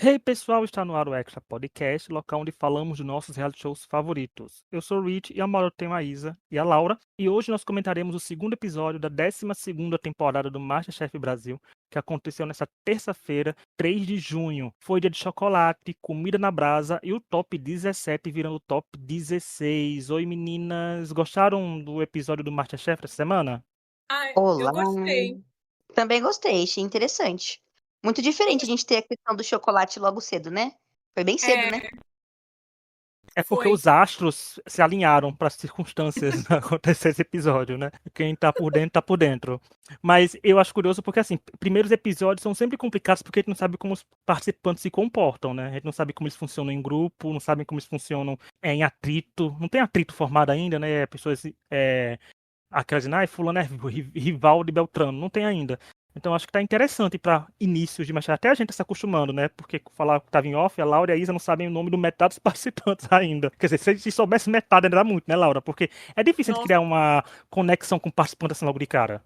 Hey pessoal, está no ar o Extra Podcast, local onde falamos de nossos reality shows favoritos. Eu sou o Rich e ao meu lado tenho a Isa e a Laura, e hoje nós comentaremos o segundo episódio da 12ª temporada do MasterChef Brasil, que aconteceu nesta terça-feira, 3 de junho. Foi dia de chocolate, comida na brasa e o top 17 virando o top 16. Oi meninas, gostaram do episódio do MasterChef essa semana? Ai, eu Olá, gostei. também gostei, achei interessante. Muito Eu diferente a gos- gente ter a questão do chocolate logo cedo, né? Foi bem cedo, né? É, É porque foi. os astros se alinharam para as circunstâncias acontecer esse episódio, né? Quem tá por dentro, tá por dentro. Mas eu acho curioso porque, assim, primeiros episódios são sempre complicados porque a gente não sabe como os participantes se comportam, né? A gente não sabe como eles funcionam em grupo, não sabe como eles funcionam em atrito. Não tem atrito formado ainda, né? Pessoas, aquelas, fulano é rival de Beltrano. Não tem ainda. Então acho que tá interessante para inícios de machado. Até a gente tá se acostumando, né? Porque falar que tava em off, a Laura e a Isa não sabem o nome do metade dos participantes ainda. Quer dizer, se soubesse metade, ainda dá muito, né, Laura? Porque é difícil de Nossa, criar uma conexão com o participante assim logo de cara.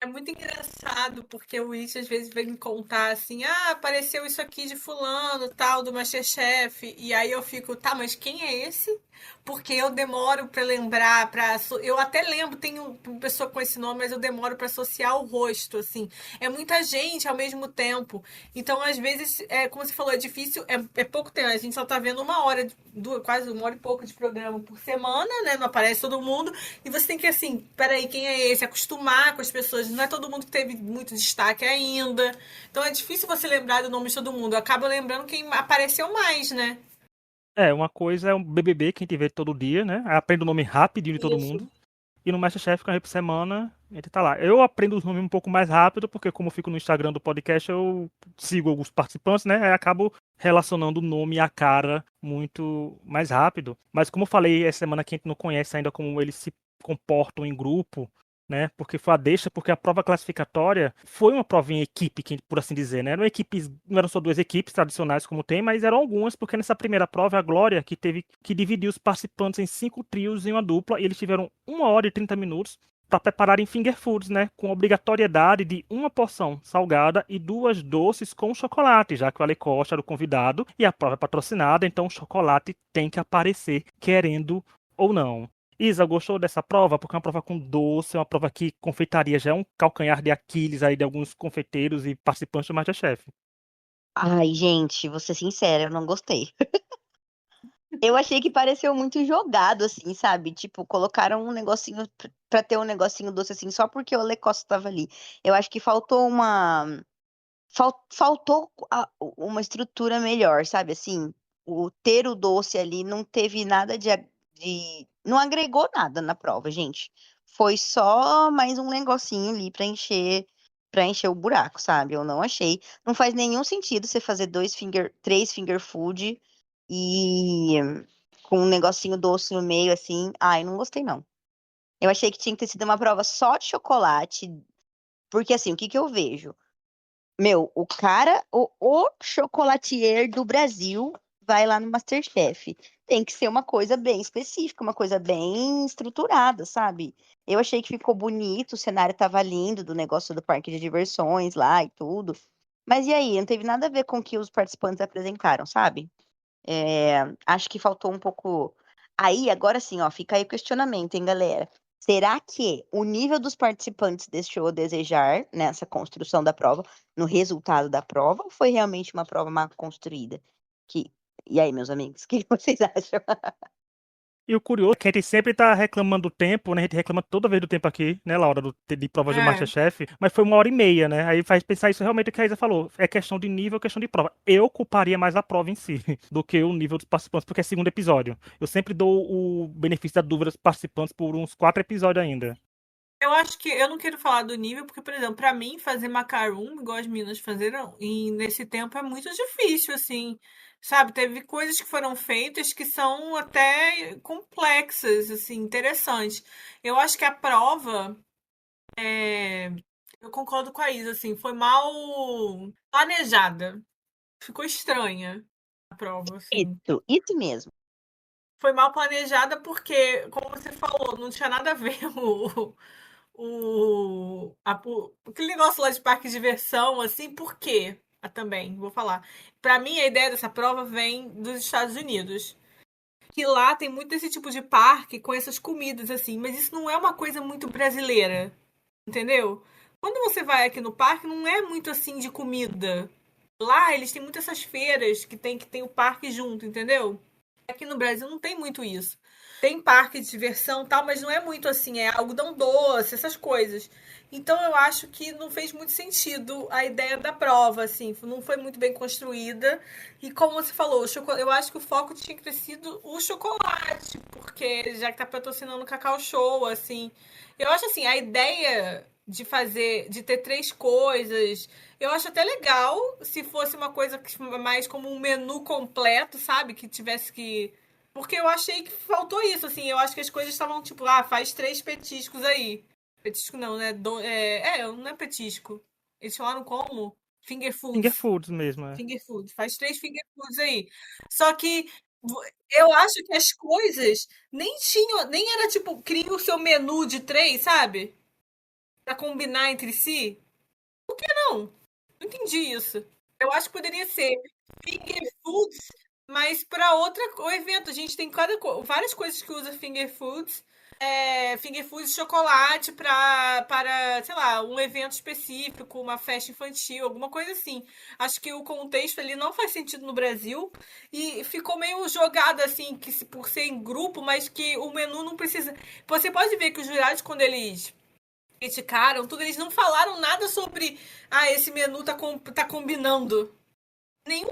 é muito engraçado, porque o Wish às vezes vem me contar assim: ah, apareceu isso aqui de fulano, tal, do MasterChef. E aí eu fico, tá, mas quem é esse? Porque eu demoro pra lembrar, eu até lembro, tem uma pessoa com esse nome, mas eu demoro pra associar o rosto, assim. É muita gente ao mesmo tempo. Então, às vezes, como você falou, é difícil, é pouco tempo. A gente só tá vendo uma hora, quase uma hora e pouco de programa por semana, né? Não aparece todo mundo. E você tem que, assim, peraí, quem é esse? Acostumar com as pessoas. Não é todo mundo que teve muito destaque ainda. Então é difícil você lembrar do nome de todo mundo. Acaba lembrando quem apareceu mais, né? É, uma coisa é um BBB que a gente vê todo dia, né? Aí aprende o nome rapidinho de todo Isso. mundo. E no MasterChef, que é uma vez por semana, a gente tá lá. Eu aprendo os nomes um pouco mais rápido, porque como eu fico no Instagram do podcast, eu sigo alguns participantes, né? Aí acabo relacionando o nome e a cara muito mais rápido. Mas como eu falei, essa semana que a gente não conhece ainda como eles se comportam em grupo, né? Porque foi a deixa, porque a prova classificatória foi uma prova em equipe, por assim dizer, né? Não eram só duas equipes tradicionais como tem, mas eram algumas, porque nessa primeira prova a Glória que teve que dividir os participantes em 5 trios em uma dupla, e eles tiveram 1 hora e 30 minutos para prepararem finger foods, né? Com obrigatoriedade de uma porção salgada e duas doces com chocolate, já que o Ale Costa era o convidado e a prova é patrocinada, então o chocolate tem que aparecer, querendo ou não. Isa, gostou dessa prova? Porque é uma prova com doce, é uma prova que confeitaria já é um calcanhar de Aquiles aí de alguns confeiteiros e participantes do MasterChef. Ai, gente, vou ser sincera, eu não gostei. Eu achei que pareceu muito jogado, assim, sabe? Tipo, colocaram um negocinho pra ter um negocinho doce, assim, só porque o Lecosta tava ali. Eu acho que faltou faltou uma estrutura melhor, sabe? Assim, o ter o doce ali não teve nada não agregou nada na prova, gente. Foi só mais um negocinho ali para encher o buraco, sabe? Eu não achei. Não faz nenhum sentido você fazer três finger food e com um negocinho doce no meio, assim. Ai, não gostei, não. Eu achei que tinha que ter sido uma prova só de chocolate, porque assim, o que que eu vejo? Meu, o chocolatier do Brasil vai lá no MasterChef. Tem que ser uma coisa bem específica, uma coisa bem estruturada, sabe? Eu achei que ficou bonito, o cenário tava lindo do negócio do parque de diversões lá e tudo. Mas e aí? Não teve nada a ver com o que os participantes apresentaram, sabe? Acho que faltou um pouco. Aí, agora sim, ó, fica aí o questionamento, hein, galera? Será que o nível dos participantes deixou a desejar nessa construção da prova, no resultado da prova, ou foi realmente uma prova mal construída? Que... E aí, meus amigos, o que vocês acham? E o curioso é que a gente sempre tá reclamando do tempo, né? A gente reclama toda vez do tempo aqui, né, Laura, de provas do É. MasterChef, mas foi 1 hora e meia, né? Aí faz pensar isso realmente o que a Isa falou. É questão de nível, questão de prova. Eu culparia mais a prova em si do que o nível dos participantes, porque é segundo episódio. Eu sempre dou o benefício da dúvida dos participantes por uns 4 episódios ainda. Eu acho que eu não quero falar do nível, porque, por exemplo, pra mim fazer macaron, igual as meninas fizeram, e nesse tempo é muito difícil, assim, sabe? Teve coisas que foram feitas que são até complexas, assim, interessantes. Eu acho que a prova, eu concordo com a Isa, assim, foi mal planejada. Ficou estranha a prova, assim. Isso mesmo. Foi mal planejada porque, como você falou, não tinha nada a ver aquele negócio lá de parque de diversão, assim, por quê? também, vou falar. Pra mim, a ideia dessa prova vem dos Estados Unidos. Que lá tem muito esse tipo de parque com essas comidas, assim. Mas isso não é uma coisa muito brasileira, entendeu? Quando você vai aqui no parque, não é muito assim de comida. Lá eles têm muitas essas feiras que tem o parque junto, entendeu? Aqui no Brasil não tem muito isso. Tem parque de diversão e tal, mas não é muito assim, é algodão doce, essas coisas. Então eu acho que não fez muito sentido a ideia da prova, assim, não foi muito bem construída. E como você falou, eu acho que o foco tinha que ter sido o chocolate, porque já que tá patrocinando o Cacau Show, assim. Eu acho assim, a ideia de ter três coisas, eu acho até legal se fosse uma coisa mais como um menu completo, sabe? Que tivesse que. Porque eu achei que faltou isso, assim. Eu acho que as coisas estavam tipo, faz três petiscos aí. Petisco não, né? Não é petisco. Eles falaram como? Finger Finger foods. foods mesmo, é. Finger foods. Faz três finger foods aí. Só que eu acho que as coisas nem tinham, nem era tipo, cria o seu menu de três, sabe? Pra combinar entre si. Não, não entendi isso. Eu acho que poderia ser finger foods, mas para o evento. A gente tem várias coisas que usa finger foods. Finger foods de chocolate para, sei lá, um evento específico, uma festa infantil, alguma coisa assim. Acho que o contexto ali não faz sentido no Brasil e ficou meio jogado assim, por ser em grupo, mas que o menu não precisa. Você pode ver que os jurados, quando eles criticaram tudo, eles não falaram nada sobre esse menu tá combinando. Nenhum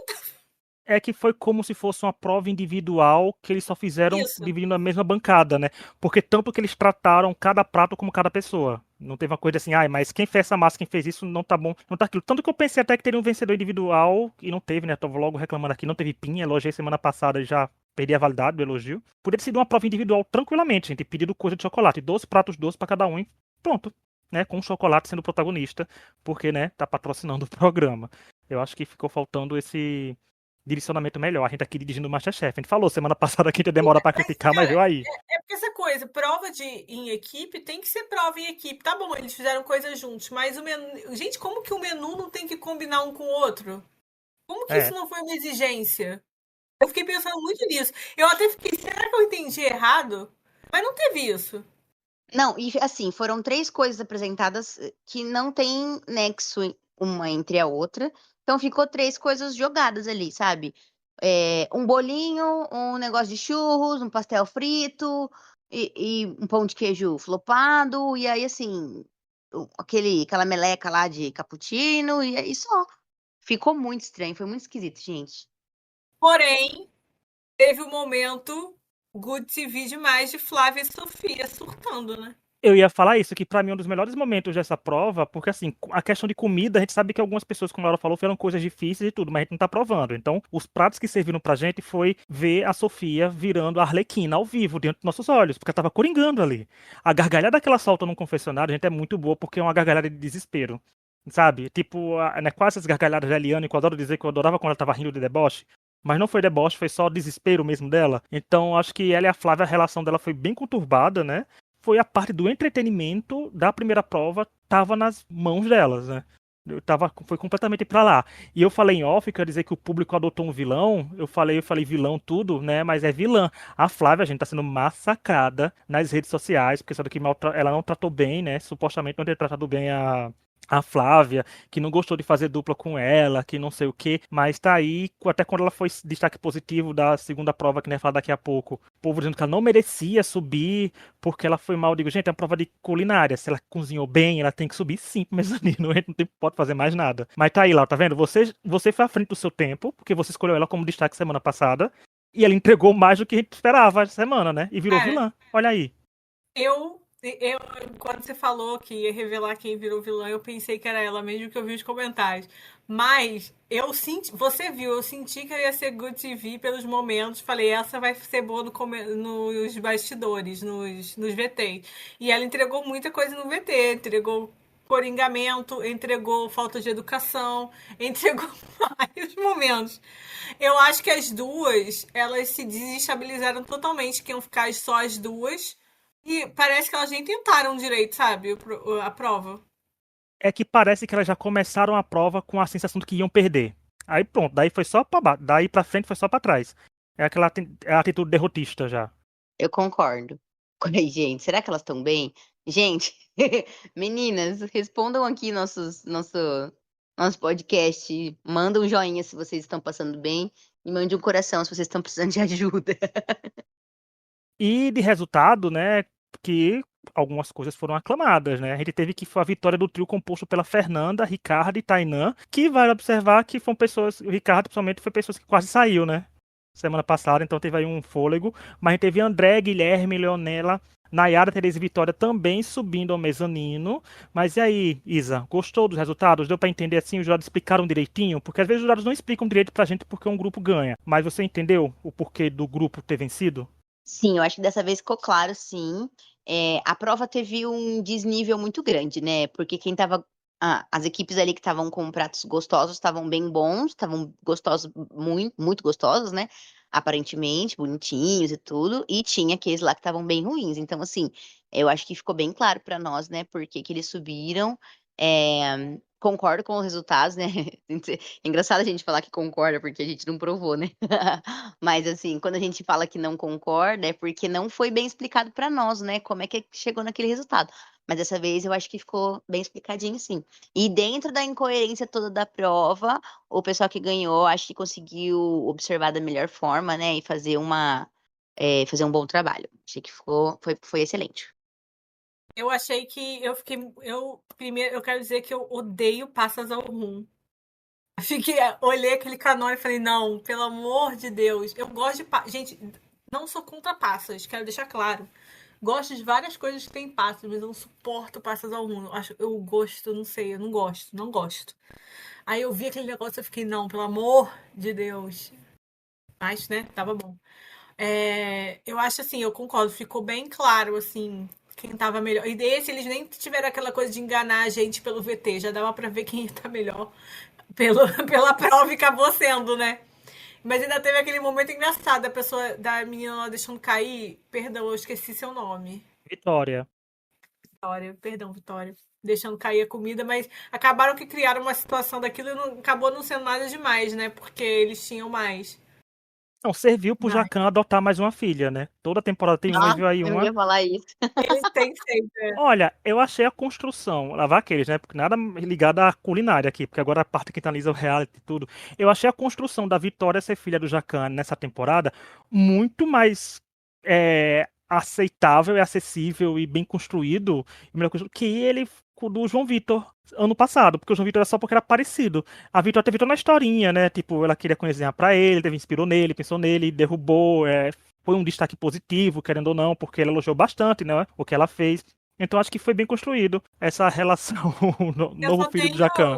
É que foi como se fosse uma prova individual que eles só fizeram isso. dividindo a mesma bancada, né? Porque tanto que eles trataram cada prato como cada pessoa. Não teve uma coisa assim, mas quem fez essa massa, quem fez isso, não tá bom, não tá aquilo. Tanto que eu pensei até que teria um vencedor individual e não teve, né? Tô logo reclamando aqui, não teve pinha, elogiei semana passada e já perdi a validade do elogio. Poderia ter sido uma prova individual tranquilamente, gente, pedido coisa de chocolate, 12 pratos doces pra cada um e pronto, né? Com o chocolate sendo protagonista, porque, né, tá patrocinando o programa. Eu acho que ficou faltando esse direcionamento melhor. A gente aqui dirigindo o MasterChef. A gente falou semana passada que a gente demora pra criticar, mas Cara, viu aí. é porque essa coisa, prova em equipe tem que ser prova em equipe. Tá bom, eles fizeram coisas juntos, mas o menu. Gente, como que o menu não tem que combinar um com o outro? Como que isso É. não foi uma exigência? Eu fiquei pensando muito nisso. Eu até fiquei, será que eu entendi errado? Mas não teve isso. Não, e assim, foram 3 coisas apresentadas que não tem nexo uma entre a outra. Então ficou 3 coisas jogadas ali, sabe? Um bolinho, um negócio de churros, um pastel frito e um pão de queijo flopado. E aí, assim, aquela meleca lá de cappuccino. E aí só. Ficou muito estranho, foi muito esquisito, gente. Porém, teve o momento Good TV demais de Flávia e Sofia surtando, né? Eu ia falar isso, que pra mim é um dos melhores momentos dessa prova, porque assim, a questão de comida, a gente sabe que algumas pessoas, como a Laura falou, foram coisas difíceis e tudo, mas a gente não tá provando. Então, os pratos que serviram pra gente foi ver a Sofia virando a Arlequina ao vivo, diante dos nossos olhos, porque ela tava coringando ali. A gargalhada que ela solta no confessionário, gente, é muito boa, porque é uma gargalhada de desespero. Sabe? Tipo, né, quase as gargalhadas da Eliane, que eu adoro dizer que eu adorava quando ela tava rindo de deboche. Mas não foi deboche, foi só desespero mesmo dela. Então, acho que ela e a Flávia, a relação dela foi bem conturbada, né? Foi a parte do entretenimento da primeira prova, tava nas mãos delas, né? Foi completamente pra lá. E eu falei em off, quer dizer que o público adotou um vilão. Eu falei vilão tudo, né? Mas é vilã. A Flávia, a gente tá sendo massacrada nas redes sociais, porque sabe que ela não tratou bem, né? Supostamente não ter tratado bem a Flávia, que não gostou de fazer dupla com ela, que não sei o que, mas tá aí, até quando ela foi destaque positivo da segunda prova, que nem vai falar daqui a pouco, o povo dizendo que ela não merecia subir, porque ela foi mal. Eu digo, gente, é uma prova de culinária, se ela cozinhou bem, ela tem que subir sim pro mezanino, a gente não pode fazer mais nada. Mas tá aí, lá, tá vendo? Você foi à frente do seu tempo, porque você escolheu ela como destaque semana passada, e ela entregou mais do que a gente esperava essa semana, né? E virou Cara, vilã, olha aí. eu, quando você falou que ia revelar quem virou vilã, eu pensei que era ela mesmo que eu vi os comentários. Mas eu senti, você viu, eu senti que ela ia ser Good TV pelos momentos. Falei, essa vai ser boa nos bastidores, nos VT. E ela entregou muita coisa no VT, entregou coringamento, entregou falta de educação, entregou vários momentos. Eu acho que as duas, elas se desestabilizaram totalmente, que iam ficar só as duas. E parece que elas nem tentaram direito, sabe? A prova. é que parece que elas já começaram a prova com a sensação de que iam perder. Aí pronto, daí foi só daí pra frente foi só pra trás. É aquela é a atitude derrotista já. Eu concordo. Ai, gente, será que elas estão bem? Gente, meninas, respondam aqui nosso podcast. Manda um joinha se vocês estão passando bem e mande um coração se vocês estão precisando de ajuda. E de resultado, né, que algumas coisas foram aclamadas, né? A gente teve que foi a vitória do trio composto pela Fernanda, Ricardo e Tainã, que vai observar que foram pessoas, o Ricardo principalmente foi pessoas que quase saiu, né? Semana passada, então teve aí um fôlego, mas a gente teve André, Guilherme, Leonela, Nayara, Tereza e Vitória também subindo ao mezanino. Mas e aí, Isa, gostou dos resultados? Deu pra entender assim? Os jurados explicaram direitinho? Porque às vezes os jurados não explicam direito pra gente porque um grupo ganha. Mas você entendeu o porquê do grupo ter vencido? Sim, eu acho que dessa vez ficou claro, sim. A prova teve um desnível muito grande, né? Porque quem tava. As equipes ali que estavam com pratos gostosos estavam bem bons, estavam gostosos, muito, muito gostosos, né? Aparentemente, bonitinhos e tudo. E tinha aqueles lá que estavam bem ruins. Então, assim, eu acho que ficou bem claro para nós, né? Porque que eles subiram. Concordo com os resultados, né? É engraçado a gente falar que concorda, porque a gente não provou, né? Mas assim, quando a gente fala que não concorda, é porque não foi bem explicado para nós, né? Como é que chegou naquele resultado. Mas dessa vez eu acho que ficou bem explicadinho, sim. E dentro da incoerência toda da prova, o pessoal que ganhou, acho que conseguiu observar da melhor forma, né? E fazer um bom trabalho. Achei que foi excelente. Eu achei que primeiro eu quero dizer que eu odeio passas ao rum. Olhei aquele canônico e falei, não, pelo amor de Deus, eu gosto de gente, não sou contra passas, quero deixar claro. Gosto de várias coisas que tem passas, mas eu não suporto passas ao rum. Eu gosto, não sei, eu não gosto, não gosto. Aí eu vi aquele negócio e eu fiquei, não, pelo amor de Deus. Mas, né, tava bom. Eu acho assim, eu concordo, ficou bem claro, assim, quem tava melhor. E desse, eles nem tiveram aquela coisa de enganar a gente pelo VT, já dava pra ver quem tá melhor pela prova e acabou sendo, né? Mas ainda teve aquele momento engraçado da menina lá deixando cair. Perdão, eu esqueci seu nome. Vitória. Vitória, perdão, Vitória. Deixando cair a comida, mas acabaram que criaram uma situação daquilo e acabou não sendo nada demais, né? Porque eles tinham mais. Não, serviu pro Mas Jacan adotar mais uma filha, né? Toda temporada tem uma e viu aí Eu uma. ia falar isso. eles têm sempre. Olha, eu achei a construção, lavar aqueles, né? Porque nada ligado à culinária aqui, porque agora a parte que analisa o reality e tudo. Eu achei a construção da Vitória ser filha do Jacan nessa temporada muito mais aceitável e acessível e bem construído e melhor construído que ele do João Vitor ano passado, porque o João Vitor era só porque era parecido. A Vitória teve toda uma historinha, né? Tipo, ela queria cozinhar pra ele, teve inspirou nele, pensou nele, derrubou, foi um destaque positivo, querendo ou não, porque ele elogiou bastante, né, o que ela fez. Então acho que foi bem construído essa relação no Eu novo só filho do tenho Jacan.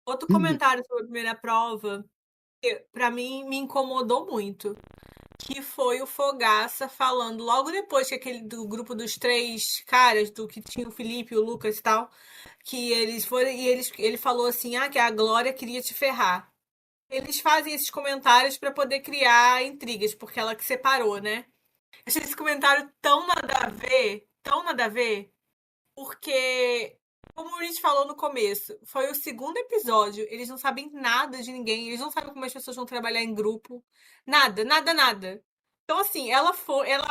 outro comentário sobre a primeira prova, que pra mim me incomodou muito. Que foi o Fogaça falando logo depois que aquele do grupo dos três caras, do que tinha o Felipe, o Lucas e tal, que eles foram e ele falou assim: "Ah, que a Glória queria te ferrar". Eles fazem esses comentários pra poder criar intrigas, porque ela que separou, né? Eu achei esse comentário tão nada a ver, porque como a gente falou no começo, foi o segundo episódio, eles não sabem nada de ninguém, eles não sabem como as pessoas vão trabalhar em grupo, nada, nada, nada. Então, assim, ela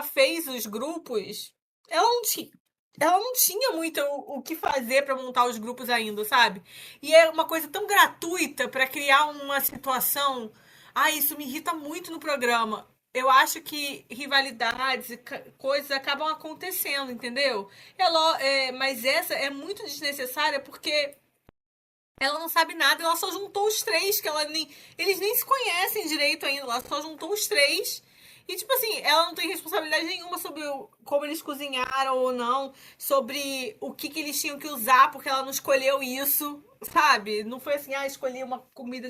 fez os grupos. Ela não tinha. Ela não tinha muito o que fazer pra montar os grupos ainda, sabe? E é uma coisa tão gratuita pra criar uma situação. Ah, isso me irrita muito no programa. Eu acho que rivalidades e coisas acabam acontecendo, entendeu? Mas essa é muito desnecessária porque ela não sabe nada, ela só juntou os três, eles nem se conhecem direito ainda, ela só juntou os três. E, tipo assim, ela não tem responsabilidade nenhuma sobre como eles cozinharam ou não, sobre o que eles tinham que usar, porque ela não escolheu isso, sabe? Não foi assim, escolhi uma comida,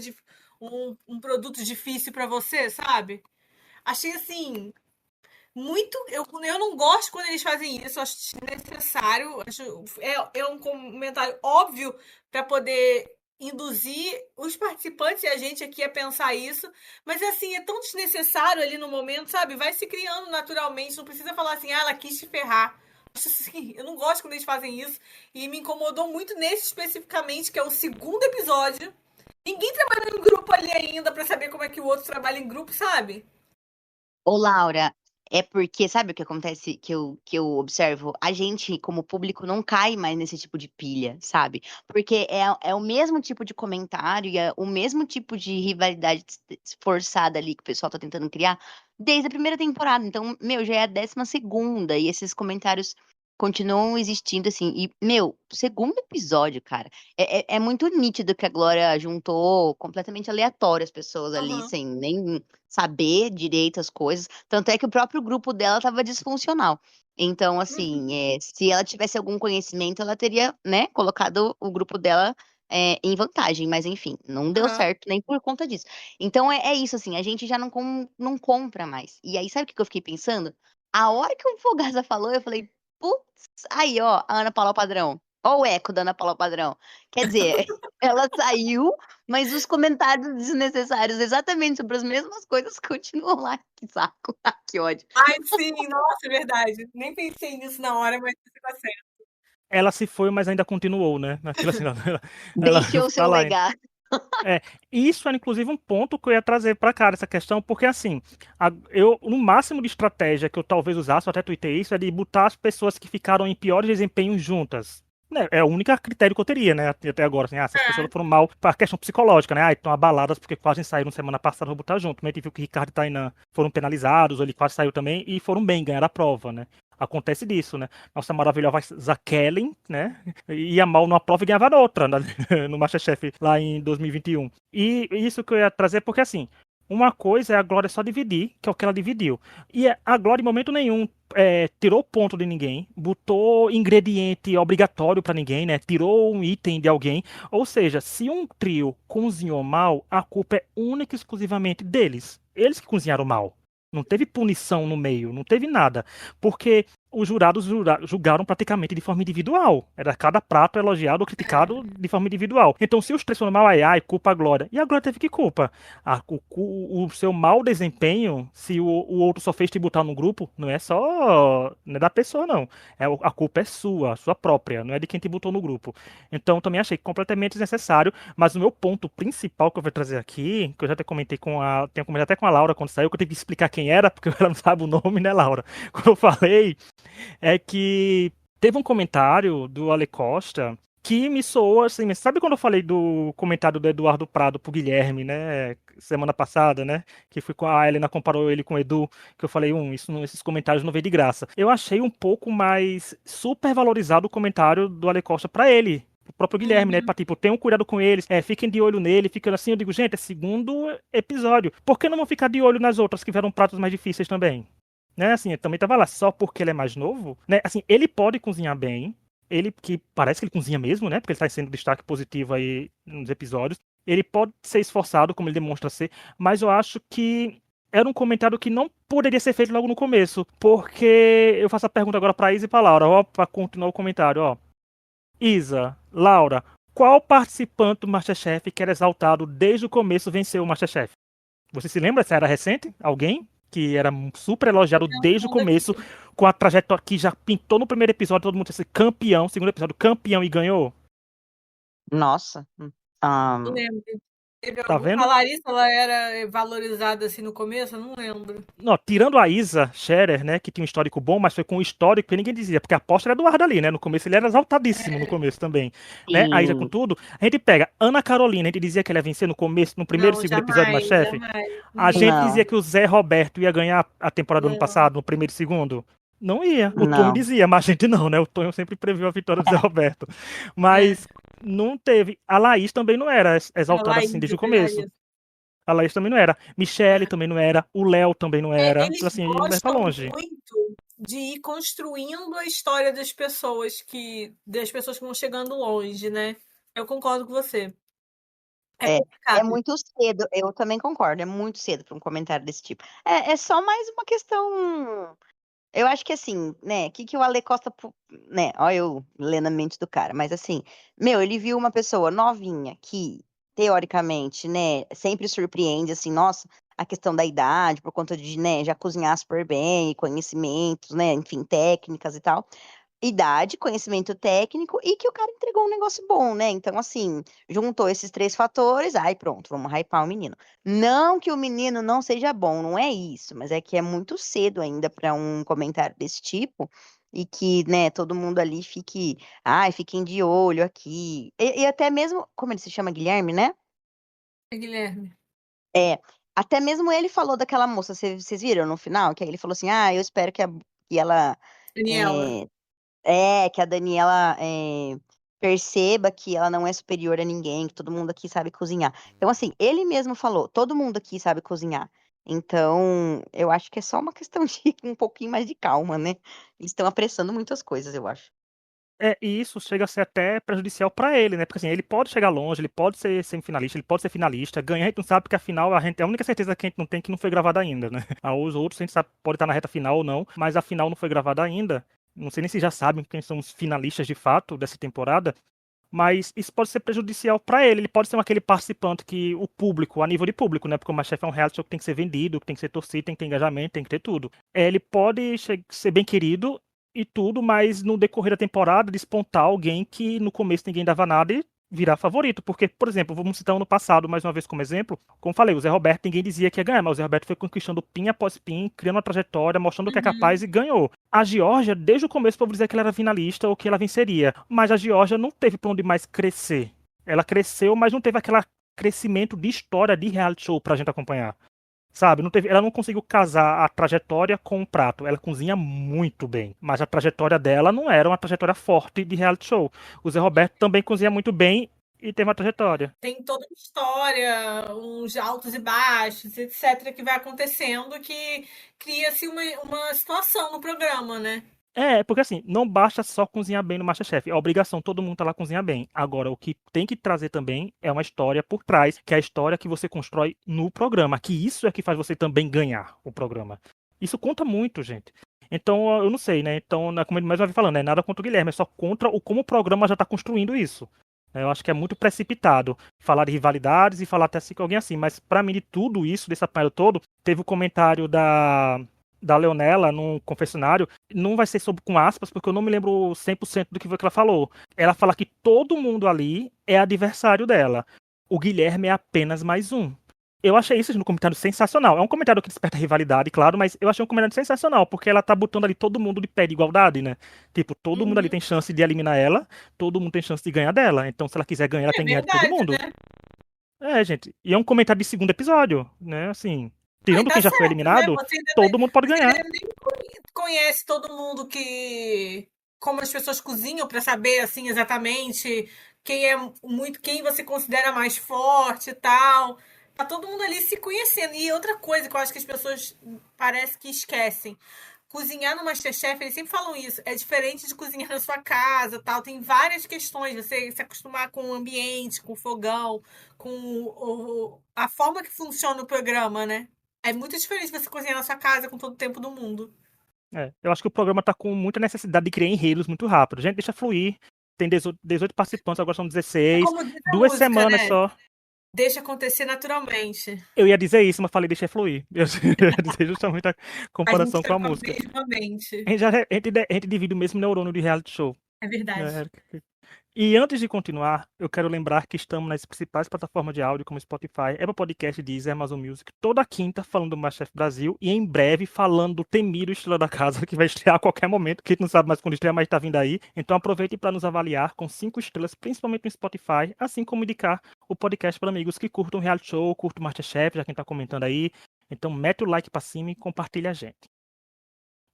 um produto difícil pra você, sabe? Achei assim, muito. Eu não gosto quando eles fazem isso, acho desnecessário. É um comentário óbvio para poder induzir os participantes e a gente aqui a pensar isso, mas assim, é tão desnecessário ali no momento, sabe? Vai se criando naturalmente, não precisa falar assim, ela quis te ferrar. Assim, eu não gosto quando eles fazem isso. E me incomodou muito nesse especificamente, que é o segundo episódio. Ninguém trabalhou em grupo ali ainda pra saber como é que o outro trabalha em grupo, sabe? Ô, Laura, é porque, sabe o que acontece que eu observo? A gente, como público, não cai mais nesse tipo de pilha, sabe? Porque é o mesmo tipo de comentário e é o mesmo tipo de rivalidade forçada ali que o pessoal tá tentando criar desde a primeira temporada. Então, meu, já é a 12ª e esses comentários continuam existindo, assim. E, meu, segundo episódio, cara, é muito nítido que a Glória juntou completamente aleatório as pessoas ali, Aham. sem nem saber direito as coisas. Tanto é que o próprio grupo dela estava disfuncional. Então, Uhum. assim, se ela tivesse algum conhecimento, ela teria, né, colocado o grupo dela em vantagem. Mas, enfim, não deu Aham. certo nem por conta disso. Então, é isso, assim, a gente já não compra mais. E aí, sabe o que eu fiquei pensando? A hora que o Fogaça falou, eu falei, putz, aí, ó, a Ana Paula Padrão. Ó o eco da Ana Paula Padrão. Quer dizer, ela saiu, mas os comentários desnecessários exatamente sobre as mesmas coisas continuam lá. Que saco, que ódio. Ai, sim, nossa, é verdade. Nem pensei nisso na hora, mas você tá certo. Ela se foi, mas ainda continuou, né? Naquilo assim, ela Deixou o tá seu lá. legado. É, isso era inclusive um ponto que eu ia trazer pra cá, essa questão, porque assim, eu, no máximo de estratégia que eu talvez usasse, eu até tuitei isso, é de botar as pessoas que ficaram em piores desempenhos juntas. Né, é o único critério que eu teria, né, até agora, assim, essas pessoas É. foram mal pra questão psicológica, né, estão abaladas porque quase saíram semana passada, vou botar junto, mas a gente viu que Ricardo e Tainan foram penalizados, ou ele quase saiu também, e foram bem, ganharam a prova, né. Acontece disso, né. Nossa maravilhosa Kellen, né, ia mal numa prova e ganhava na outra, né, no MasterChef lá em 2021. E isso que eu ia trazer, porque assim, uma coisa é a Glória só dividir, que é o que ela dividiu. E a Glória, em momento nenhum, tirou ponto de ninguém, botou ingrediente obrigatório pra ninguém, né? Tirou um item de alguém. Ou seja, se um trio cozinhou mal, a culpa é única e exclusivamente deles. Eles que cozinharam mal. Não teve punição no meio, não teve nada. Porque os jurados julgaram praticamente de forma individual. Era cada prato elogiado ou criticado de forma individual. Então, se os três foram mal, ai, culpa a Glória. E a Glória teve que culpa? O seu mau desempenho, se o outro só fez te botar no grupo, não é só. Não é da pessoa, não. A culpa é sua própria, não é de quem te botou no grupo. Então, também achei completamente desnecessário. Mas o meu ponto principal que eu vou trazer aqui, que eu já até comentei tenho comentado até com a Laura quando saiu, que eu tive que explicar quem era, porque ela não sabe o nome, né, Laura? Quando eu falei, é que teve um comentário do Ale Costa que me soou assim, mas sabe quando eu falei do comentário do Eduardo Prado pro Guilherme, né, semana passada, né, que foi com a Helena comparou ele com o Edu, que eu falei, esses comentários não veio de graça. Eu achei um pouco mais super valorizado o comentário do Ale Costa pra ele. O próprio Guilherme, né? Uhum. Pra, tipo, tenham cuidado com eles, fiquem de olho nele, fiquem assim. Eu digo, gente, é segundo episódio. Por que não vão ficar de olho nas outras que vieram pratos mais difíceis também? Né, assim, eu também tava lá só porque ele é mais novo, né? Assim, ele pode cozinhar bem, ele que parece que ele cozinha mesmo, né? Porque ele tá sendo destaque positivo aí nos episódios. Ele pode ser esforçado, como ele demonstra ser, mas eu acho que era um comentário que não poderia ser feito logo no começo, porque eu faço a pergunta agora pra Isa e pra Laura, ó, pra continuar o comentário, ó. Isa, Laura, qual participante do MasterChef que era exaltado desde o começo venceu o MasterChef? Você se lembra se era recente? Alguém? Que era super elogiado desde o Pensando aqui. começo, com a trajetória que já pintou no primeiro episódio, todo mundo disse campeão, segundo episódio, campeão e ganhou. Nossa. Não ahn, lembro. Teve Tá algum. A vendo? Larissa, ela era valorizada assim no começo? Eu não lembro. Não, tirando a Isa Scherer, né, que tinha um histórico bom, mas foi com um histórico que ninguém dizia, porque a aposta era Eduardo ali, né? No começo ele era exaltadíssimo no começo também, né? A Isa com sim. tudo. A gente pega Ana Carolina, a gente dizia que ela ia vencer no começo, no primeiro e Não, segundo episódio do jamais, MasterChef. jamais. A gente Não, dizia Não, que o Zé Roberto ia ganhar a temporada do ano não. passado, no primeiro e segundo. Não ia. O Tonho não. dizia, mas a gente não, né? O Tonho sempre previu a vitória do Zé Roberto. É, Mas não teve. A Laís também não era a exaltada assim Laís, desde eu o pegar começo. isso. A Laís também não era. Michele também não era. O Léo também não era. Eles Assim, ele vai pra gostam longe. muito de ir construindo a história das pessoas que vão chegando longe, né? Eu concordo com você. É É complicado. muito cedo, eu também concordo, é muito cedo para um comentário desse tipo. É só mais uma questão. Eu acho que assim, né, que o Ale Costa, né, ó, eu lendo a mente do cara, mas assim, meu, ele viu uma pessoa novinha que, teoricamente, né, sempre surpreende, assim, nossa, a questão da idade, por conta de, né, já cozinhar super bem, conhecimentos, né, enfim, técnicas e tal. idade, conhecimento técnico e que o cara entregou um negócio bom, né? Então, assim, juntou esses 3 fatores, aí pronto, vamos hypar o menino. Não que o menino não seja bom, não é isso, mas é que é muito cedo ainda para um comentário desse tipo e que, né, todo mundo ali fique, ai, fiquem de olho aqui. E até mesmo, como ele se chama, Guilherme, né? Guilherme. É, até mesmo ele falou daquela moça, vocês viram no final? Que aí ele falou assim, eu espero que ela Daniela. é, que a Daniela perceba que ela não é superior a ninguém, que todo mundo aqui sabe cozinhar. Então, assim, ele mesmo falou, todo mundo aqui sabe cozinhar. Então, eu acho que é só uma questão de um pouquinho mais de calma, né? Eles estão apressando muitas coisas, eu acho. E isso chega a ser até prejudicial pra ele, né? Porque assim, ele pode chegar longe, ele pode ser semifinalista, ele pode ser finalista, ganhar, a gente não sabe porque afinal é a única certeza que a gente não tem que não foi gravada ainda, né? Os outros a gente sabe, pode estar na reta final ou não, mas a final não foi gravada ainda. Não sei nem se já sabem quem são os finalistas de fato dessa temporada, mas isso pode ser prejudicial pra ele. Ele pode ser aquele participante que o público, a nível de público, né? Porque o MasterChef é um reality show que tem que ser vendido, que tem que ser torcido, tem que ter engajamento, tem que ter tudo. Ele pode ser bem querido e tudo, mas no decorrer da temporada despontar alguém que no começo ninguém dava nada e virar favorito. Porque, por exemplo, vamos citar ano passado, mais uma vez como exemplo, como falei, o Zé Roberto ninguém dizia que ia ganhar, mas o Zé Roberto foi conquistando pin após pin, criando uma trajetória, mostrando que é capaz e ganhou. A Geórgia, desde o começo, o povo dizia que ela era finalista ou que ela venceria, mas a Geórgia não teve pra onde mais crescer. Ela cresceu, mas não teve aquele crescimento de história de reality show pra gente acompanhar. Sabe, ela não conseguiu casar a trajetória com o prato. Ela cozinha muito bem, mas a trajetória dela não era uma trajetória forte de reality show. O Zé Roberto também cozinha muito bem e teve uma trajetória. Tem toda uma história, uns altos e baixos, etc., que vai acontecendo que cria-se uma situação no programa, né? Porque assim, não basta só cozinhar bem no MasterChef. É obrigação, todo mundo tá lá cozinhar bem. Agora, o que tem que trazer também é uma história por trás, que é a história que você constrói no programa. Que isso é que faz você também ganhar o programa. Isso conta muito, gente. Então, eu não sei, né? Então, como ele mais uma vez falando, é nada contra o Guilherme, é só contra como o programa já tá construindo isso. Eu acho que é muito precipitado falar de rivalidades e falar até assim com alguém assim. Mas pra mim, de tudo isso, desse apanhado todo, teve o comentário da Leonela num confessionário, não vai ser sobre com aspas, porque eu não me lembro 100% do que foi que ela falou. Ela fala que todo mundo ali é adversário dela. O Guilherme é apenas mais um. Eu achei isso no comentário sensacional. É um comentário que desperta rivalidade, claro, mas eu achei um comentário sensacional, porque ela tá botando ali todo mundo de pé de igualdade, né? Tipo, todo mundo ali Uhum. tem chance de eliminar ela, todo mundo tem chance de ganhar dela. Então, se ela quiser ganhar, ela É tem que ganhar de todo verdade, mundo. né? Gente. E é um comentário de segundo episódio, né? Assim, Aí tirando tá quem já foi certo, né? eliminado, todo mundo pode Você ganhar. ainda nem conhece todo mundo como as pessoas cozinham para saber assim exatamente quem você considera mais forte e tal. Tá todo mundo ali se conhecendo. E outra coisa que eu acho que as pessoas parece que esquecem. Cozinhar no MasterChef, eles sempre falam isso, é diferente de cozinhar na sua casa, tal. Tem várias questões, você se acostumar com o ambiente, com o fogão, com a forma que funciona o programa, né? É muito diferente você cozinhar na sua casa com todo o tempo do mundo. Eu acho que o programa tá com muita necessidade de criar enredos muito rápido. Gente, deixa fluir. Tem 18 participantes, agora são É 16. como diz a 2 semanas música, né? só. Deixa acontecer naturalmente. Eu ia dizer isso, mas falei deixa fluir. Eu ia dizer justamente a A gente comparação com tá a com a música. mesma mente. A gente divide o mesmo neurônio de reality show. É verdade. Né? E antes de continuar, eu quero lembrar que estamos nas principais plataformas de áudio, como Spotify, Apple Podcast, Deezer, Amazon Music, toda quinta falando do MasterChef Brasil e em breve falando do temido Estrela da Casa, que vai estrear a qualquer momento, que a gente não sabe mais quando estrear, mas está vindo aí. Então aproveite para nos avaliar com 5 estrelas, principalmente no Spotify, assim como indicar o podcast para amigos que curtam reality show, curtam MasterChef, já quem está comentando aí. Então mete o like para cima e compartilha a gente.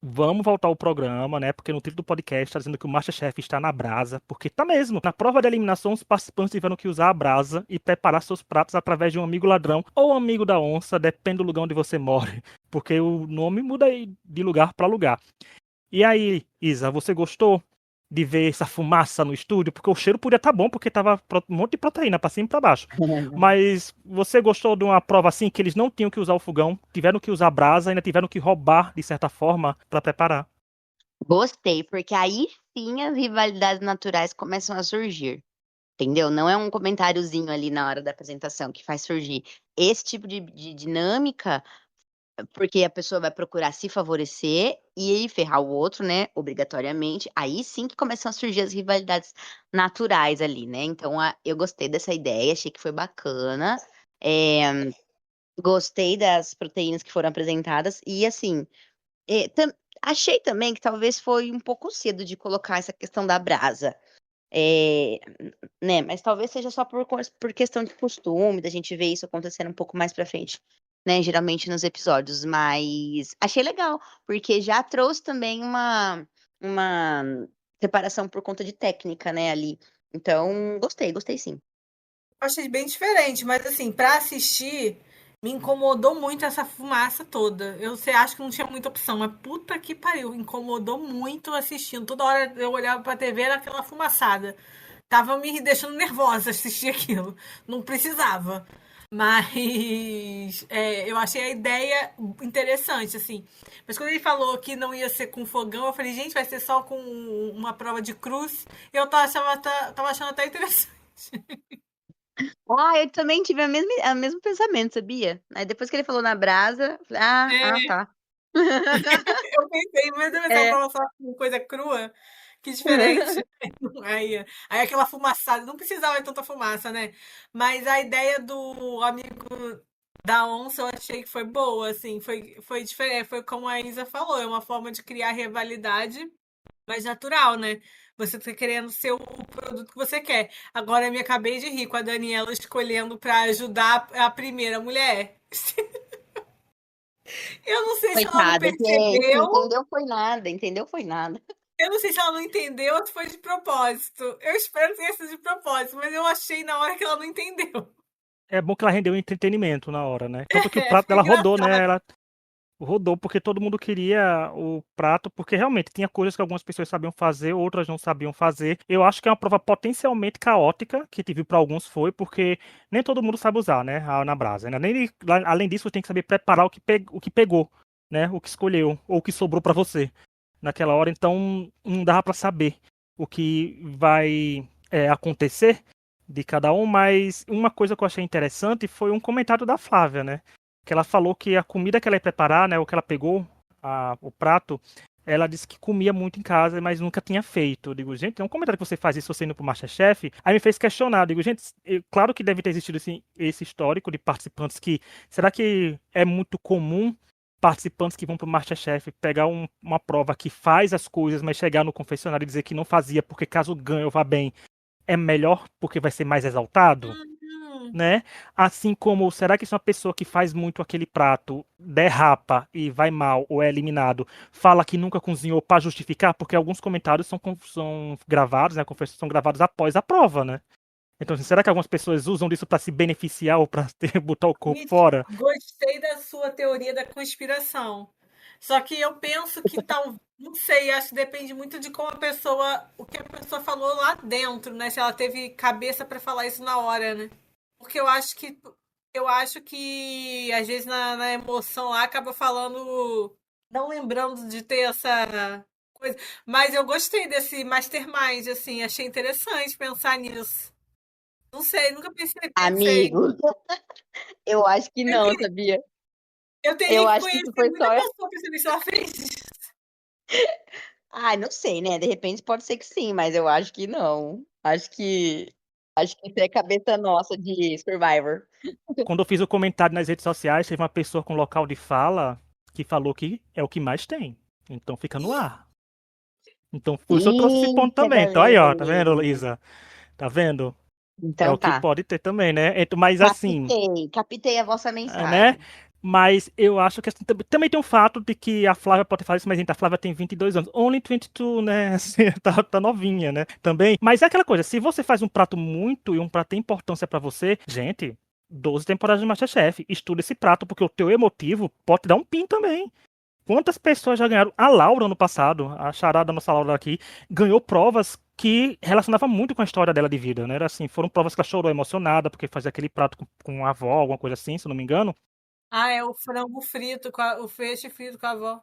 Vamos voltar ao programa, né? Porque no título do podcast está dizendo que o MasterChef está na brasa, porque tá mesmo. Na prova de eliminação, os participantes tiveram que usar a brasa e preparar seus pratos através de um amigo ladrão ou amigo da onça, depende do lugar onde você mora, porque o nome muda aí de lugar para lugar. E aí, Isa, você gostou de ver essa fumaça no estúdio? Porque o cheiro podia estar bom, porque tava um monte de proteína para cima e para baixo. Mas você gostou de uma prova assim que eles não tinham que usar o fogão, tiveram que usar a brasa, ainda tiveram que roubar de certa forma para preparar? Gostei, porque aí sim as rivalidades naturais começam a surgir. Entendeu? Não é um comentáriozinho ali na hora da apresentação que faz surgir. Esse tipo de dinâmica porque a pessoa vai procurar se favorecer e ferrar o outro, né? Obrigatoriamente. Aí sim que começam a surgir as rivalidades naturais ali, né? Então, eu gostei dessa ideia, achei que foi bacana. É, gostei das proteínas que foram apresentadas. E assim, achei também que talvez foi um pouco cedo de colocar essa questão da brasa. É, né? Mas talvez seja só por questão de costume, da gente ver isso acontecendo um pouco mais pra frente, né? Geralmente nos episódios. Mas achei legal, porque já trouxe também uma preparação por conta de técnica, né, ali. Então, gostei sim. Eu achei bem diferente, mas assim, pra assistir, me incomodou muito essa fumaça toda. Eu sei, acho que não tinha muita opção, mas puta que pariu, incomodou muito assistindo. Toda hora eu olhava pra TV, era aquela fumaçada. Tava me deixando nervosa assistir aquilo. Não precisava. Mas eu achei a ideia interessante, assim. Mas quando ele falou que não ia ser com fogão, eu falei, gente, vai ser só com uma prova de cruz. Eu tava achando até interessante. Eu também tive o mesmo pensamento, sabia? Aí depois que ele falou na brasa, eu falei, É, tá. eu pensei, mas deve ser uma É. prova só com coisa crua. Que diferente. Aí aquela fumaçada, não precisava de tanta fumaça, né? Mas a ideia do amigo da onça eu achei que foi boa, assim, foi diferente, foi como a Isa falou, é uma forma de criar rivalidade mais natural, né? Você tá querendo ser o produto que você quer. Agora eu me acabei de rir com a Daniela escolhendo para ajudar a primeira mulher. Eu não sei se ela não Coitada, gente, percebeu. entendeu foi nada. Eu não sei se ela não entendeu ou se foi de propósito. Eu espero que tenha sido de propósito, mas eu achei na hora que ela não entendeu. É bom que ela rendeu entretenimento na hora, né? Tanto que o É, prato foi dela rodou, né? engraçado. Ela rodou porque todo mundo queria o prato, porque realmente tinha coisas que algumas pessoas sabiam fazer, outras não sabiam fazer. Eu acho que é uma prova potencialmente caótica, que tive para alguns foi, porque nem todo mundo sabe usar, né? Na brasa. Né? Além disso, você tem que saber preparar o que pegou, né? O que escolheu, ou o que sobrou para você naquela hora. Então, não dava para saber o que vai acontecer de cada um, mas uma coisa que eu achei interessante foi um comentário da Flávia, né? Que ela falou que a comida que ela ia preparar, né, o que ela pegou, o prato, ela disse que comia muito em casa, mas nunca tinha feito. Eu digo, gente, é um comentário que você faz isso você indo pro MasterChef, aí me fez questionar. Eu digo, gente, claro que deve ter existido esse histórico de participantes que, será que é muito comum participantes que vão pro MasterChef pegar uma prova que faz as coisas, mas chegar no confessionário e dizer que não fazia, porque caso ganhe ou vá bem, é melhor porque vai ser mais exaltado? Uhum. Né? Assim como, será que se uma pessoa que faz muito aquele prato derrapa e vai mal ou é eliminado, fala que nunca cozinhou para justificar? Porque alguns comentários são gravados, né? Confesso, são gravados após a prova, né? Então, assim, será que algumas pessoas usam disso para se beneficiar ou para botar o corpo fora? Gostei da sua teoria da conspiração. Só que eu penso que tal, não sei, acho que depende muito de como a pessoa, o que a pessoa falou lá dentro, né? Se ela teve cabeça para falar isso na hora, né? Porque eu acho que às vezes na emoção lá acaba falando, não lembrando de ter essa coisa. Mas eu gostei desse mastermind, assim, achei interessante pensar nisso. Não sei, nunca pensei. Amigo, eu acho que Eu, não, queria, sabia? eu teria Eu que acho que isso conhecer foi muita só. pessoa pra saber se ela fez isso. Não sei, né? De repente pode ser que sim, mas eu acho que não. Acho que isso é cabeça nossa de Survivor. Quando eu fiz o comentário nas redes sociais, teve uma pessoa com local de fala que falou que é o que mais tem. Então fica no ar. Então, por isso eu trouxe esse ponto Eita, também. Então aí, ó, tá vendo, galera. Luísa? Tá vendo? É Então o que tá. pode ter também, né? Mas assim, Captei a vossa né? mensagem. Mas eu acho que assim, também tem um fato de que a Flávia pode fazer isso, mas gente, a Flávia tem 22 anos. Only 22, né? Assim, tá novinha, né? Também. Mas é aquela coisa, se você faz um prato muito e um prato tem importância pra você, gente, 12 temporadas de MasterChef, estuda esse prato, porque o teu emotivo pode te dar um pin também. Quantas pessoas já ganharam? A Laura, ano passado, a charada da nossa Laura aqui, ganhou provas que relacionavam muito com a história dela de vida, né? Era assim, foram provas que ela chorou emocionada, porque fazia aquele prato com a avó, alguma coisa assim, se eu não me engano. Ah, é o frango frito, o peixe frito com a avó.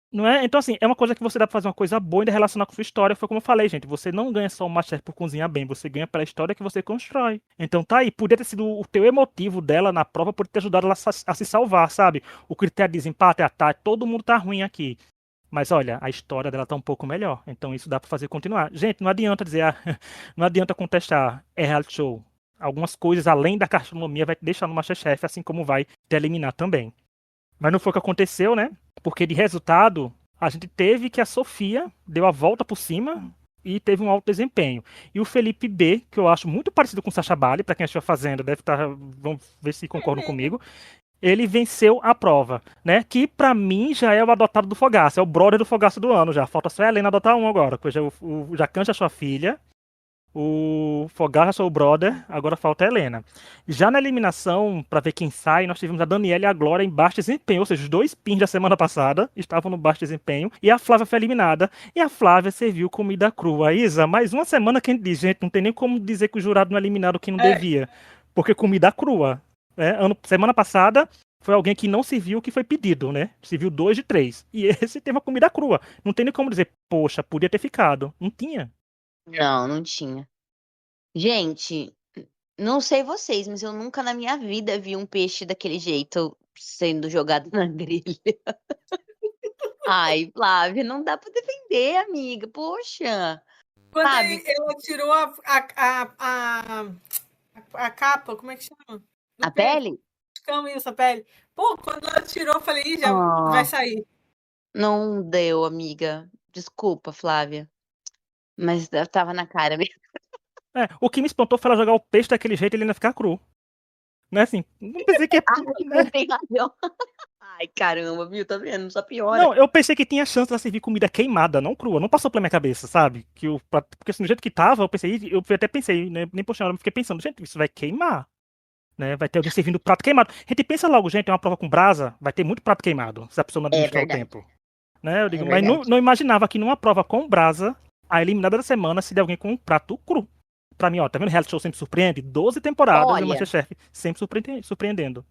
Não é? Então, assim, é uma coisa que você dá pra fazer uma coisa boa e ainda relacionar com sua história. Foi como eu falei, gente. Você não ganha só o Masterchef por cozinhar bem, você ganha pela história que você constrói. Então tá aí. Podia ter sido o teu emotivo dela na prova, por ter ajudado ela a se salvar, sabe? O critério de desempate, tá, todo mundo tá ruim aqui. Mas olha, a história dela tá um pouco melhor. Então isso dá pra fazer continuar. Gente, não adianta dizer, não adianta contestar, é reality show. Algumas coisas além da gastronomia vai te deixar no Masterchef, assim como vai te eliminar também. Mas não foi o que aconteceu, né? Porque de resultado, a gente teve que a Sofia deu a volta por cima e teve um alto desempenho. E o Felipe B, que eu acho muito parecido com o Sacha Bali, pra quem assistiu a Fazenda, deve estar, vamos ver se É concordam mesmo. comigo. Ele venceu a prova, né? Que pra mim já é o adotado do Fogaça, é o brother do Fogaça do ano já. Falta só a Helena adotar um agora, porque o Jacan já é sua filha, o Fogaça sou o brother, agora falta a Helena. Já na eliminação, pra ver quem sai, nós tivemos a Daniela e a Glória em baixo desempenho, ou seja, os dois pins da semana passada estavam no baixo desempenho, e a Flávia foi eliminada, e a Flávia serviu comida crua. Isa, mais uma semana que a gente diz, gente, não tem nem como dizer que o jurado não eliminaram quem não É, devia, porque comida crua, né? Semana passada foi alguém que não serviu o que foi pedido, né? Serviu 2 de 3. E esse teve uma comida crua. Não tem nem como dizer, poxa, podia ter ficado. Não tinha. Não, não tinha. Gente, não sei vocês, mas eu nunca na minha vida vi um peixe daquele jeito sendo jogado na grelha. Ai, Flávia, não dá pra defender, amiga. Poxa, quando sabe? ela tirou a capa, como é que chama? Do A peixe, pele? escama isso, a pele. Pô, quando ela tirou, eu falei, ih, já vai Ah, sair. não deu, amiga. Desculpa, Flávia. Mas tava na cara mesmo. É, o que me espantou foi ela jogar o peixe daquele jeito e ele ainda ficar cru. Né, assim, não pensei que. Ai, você Né? tem razão. Ai, caramba, viu? Tá vendo? Só piora. Não, eu pensei que tinha chance de servir comida queimada, não crua. Não passou pela minha cabeça, sabe? Porque assim, do jeito que tava, eu pensei, eu até pensei, né? Nem poxa, eu fiquei pensando, gente, isso vai queimar. Né? Vai ter alguém servindo prato queimado. A gente pensa logo, gente, é uma prova com brasa, vai ter muito prato queimado, se a pessoa não É administrar o verdade. tempo. Né? Eu É digo, mas não, verdade. não imaginava que numa prova com brasa, a eliminada da semana seria alguém com um prato cru. Pra mim, ó, tá vendo? Reality Show sempre surpreende. 12 temporadas do Olha, Masterchef, sempre surpreendendo.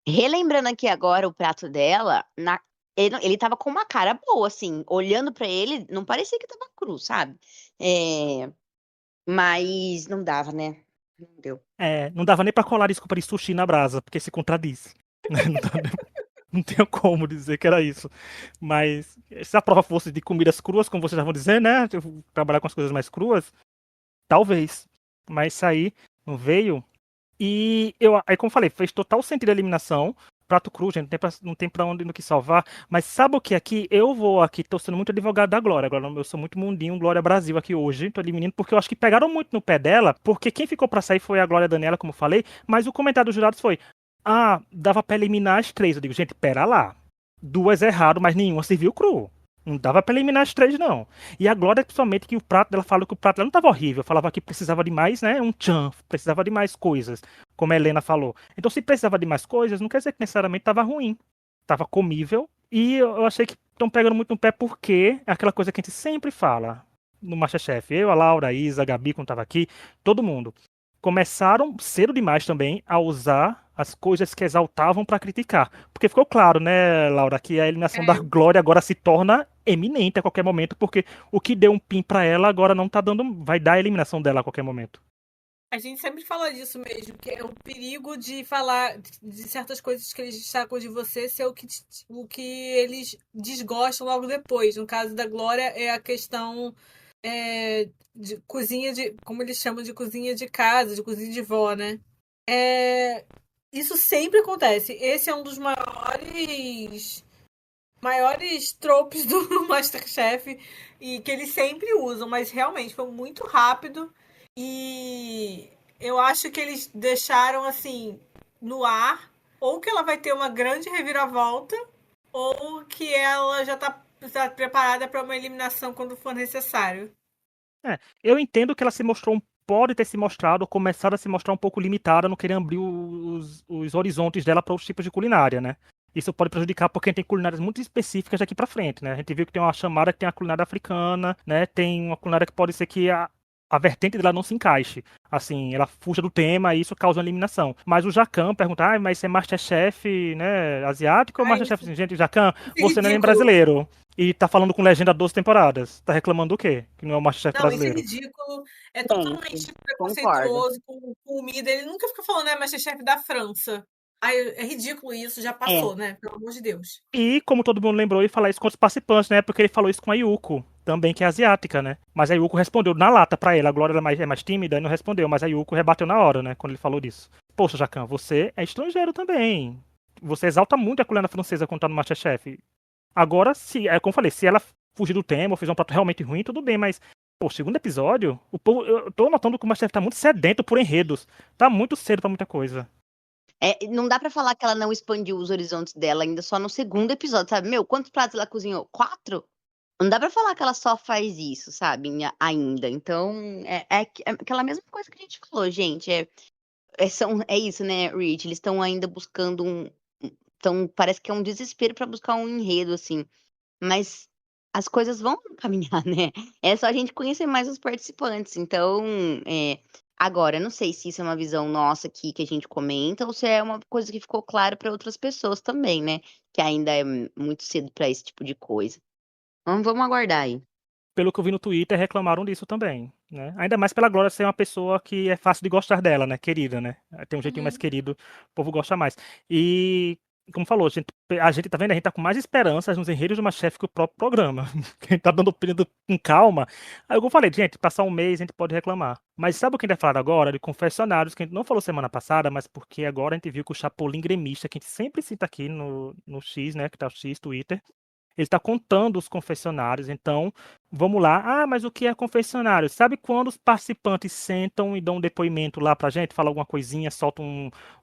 relembrando aqui agora o prato dela, ele tava com uma cara boa, assim. Olhando pra ele, não parecia que tava cru, sabe? É, mas não dava, né? Não deu. É, não dava nem pra colar desculpa de sushi na brasa, porque se contradiz. Não, não tenho como dizer que era isso. Mas se a prova fosse de comidas cruas, como vocês já vão dizer, né? Trabalhar com as coisas mais cruas, talvez. Mas isso aí não veio. E eu, aí, como eu falei, fez total sentido a eliminação. Prato cru, gente, não tem pra onde no que salvar. Mas sabe o que aqui? Eu vou aqui, tô sendo muito advogado da Glória. Agora eu sou muito mundinho, Glória Brasil aqui hoje. Tô eliminando porque eu acho que pegaram muito no pé dela. Porque quem ficou pra sair foi a Glória Daniela, como eu falei. Mas o comentário dos jurados foi: ah, dava pra eliminar as 3. Eu digo, gente, pera lá. 2 erraram, mas nenhuma serviu cru. Não dava pra eliminar as 3, não. E a Glória, principalmente, que o prato dela falou que o prato dela não tava horrível. Falava que precisava de mais, né? Um tchan, precisava de mais coisas, como a Helena falou. Então, se precisava de mais coisas, não quer dizer que necessariamente tava ruim. Tava comível. E eu achei que estão pegando muito no pé porque é aquela coisa que a gente sempre fala no MasterChef. Eu, a Laura, a Isa, a Gabi, quando tava aqui, todo mundo começaram cedo demais também a usar as coisas que exaltavam para criticar. Porque ficou claro, né, Laura, que a eliminação da É, Glória agora se torna eminente a qualquer momento, porque o que deu um pin para ela agora não tá dando, vai dar a eliminação dela a qualquer momento. a gente sempre fala disso mesmo, que é o perigo de falar de certas coisas que eles destacam de você ser o que eles desgostam logo depois. No caso da Glória, é a questão de cozinha de, como eles chamam de cozinha de casa, de cozinha de vó, né? É, isso sempre acontece. Esse é um dos maiores tropes do MasterChef e que eles sempre usam, mas realmente foi muito rápido e eu acho que eles deixaram assim no ar ou que ela vai ter uma grande reviravolta ou que ela já tá preparada para uma eliminação quando for necessário. É, eu entendo que ela se mostrou, pode ter se mostrado, começado a se mostrar um pouco limitada no querer abrir os horizontes dela para outros tipos de culinária, né? Isso pode prejudicar porque a gente tem culinárias muito específicas daqui para frente, né? A gente viu que tem uma chamada que tem a culinária africana, né? Tem uma culinária que pode ser que a vertente dela não se encaixe. Assim, ela fuja do tema e isso causa uma eliminação. Mas o Jacan pergunta, mas você é Masterchef, né, asiático ou Ai, Masterchef? Assim, gente, Jacan, isso é você não é nem ridículo. brasileiro. E tá falando com legenda 12 temporadas. Tá reclamando do quê? Que não é o Masterchef Não, isso é brasileiro. ridículo. É Gente, totalmente concordo. preconceituoso com comida. Ele nunca fica falando, né, Masterchef da França. Ai, é ridículo isso, já É. passou, né? Pelo amor de Deus. E, como todo mundo lembrou, ele falar isso com os participantes, né? Porque ele falou isso com a Yuko, também, que é asiática, né? Mas a Yuko respondeu na lata pra ele. A Glória é mais tímida e não respondeu, mas a Yuko rebateu na hora, né? Quando ele falou disso. Poxa, Jacan, você é estrangeiro também. Você exalta muito a culinária francesa quando tá no Masterchef. Agora, se, é como eu falei, se ela fugir do tema ou fizer um prato realmente ruim, tudo bem, mas, pô, segundo episódio, o povo, eu tô notando que o Masterchef tá muito sedento por enredos. Tá muito cedo pra muita coisa. Não dá pra falar que ela não expandiu os horizontes dela ainda só no segundo episódio, sabe? Meu, quantos pratos ela cozinhou? 4? Não dá pra falar que ela só faz isso, sabe? Ainda. Então, é aquela mesma coisa que a gente falou, gente. É isso, né, Rich? Eles estão ainda buscando Então, parece que é um desespero pra buscar um enredo, assim. Mas as coisas vão caminhar, né? É só a gente conhecer mais os participantes. Então, agora, eu não sei se isso é uma visão nossa aqui que a gente comenta ou se é uma coisa que ficou clara para outras pessoas também, né? Que ainda é muito cedo para esse tipo de coisa. Vamos aguardar aí. Pelo que eu vi no Twitter, reclamaram disso também, né? Ainda mais pela Glória ser uma pessoa que é fácil de gostar dela, né? Querida, né? Tem um jeitinho mais Uhum. querido, o povo gosta mais. E, como falou, a gente tá vendo, a gente tá com mais esperanças nos enredos do Masterchef que o próprio programa. A gente tá dando opinião com calma. Aí eu falei, gente, passar um mês a gente pode reclamar. Mas sabe o que a gente vai falar agora? De confessionários, que a gente não falou semana passada, mas porque agora a gente viu que o Chapolin Gremista, que a gente sempre cita aqui no X, né? Que tá o X, Twitter. Ele está contando os confessionários, então vamos lá. Ah, mas o que é confessionário? Sabe quando os participantes sentam e dão um depoimento lá pra gente, falam alguma coisinha,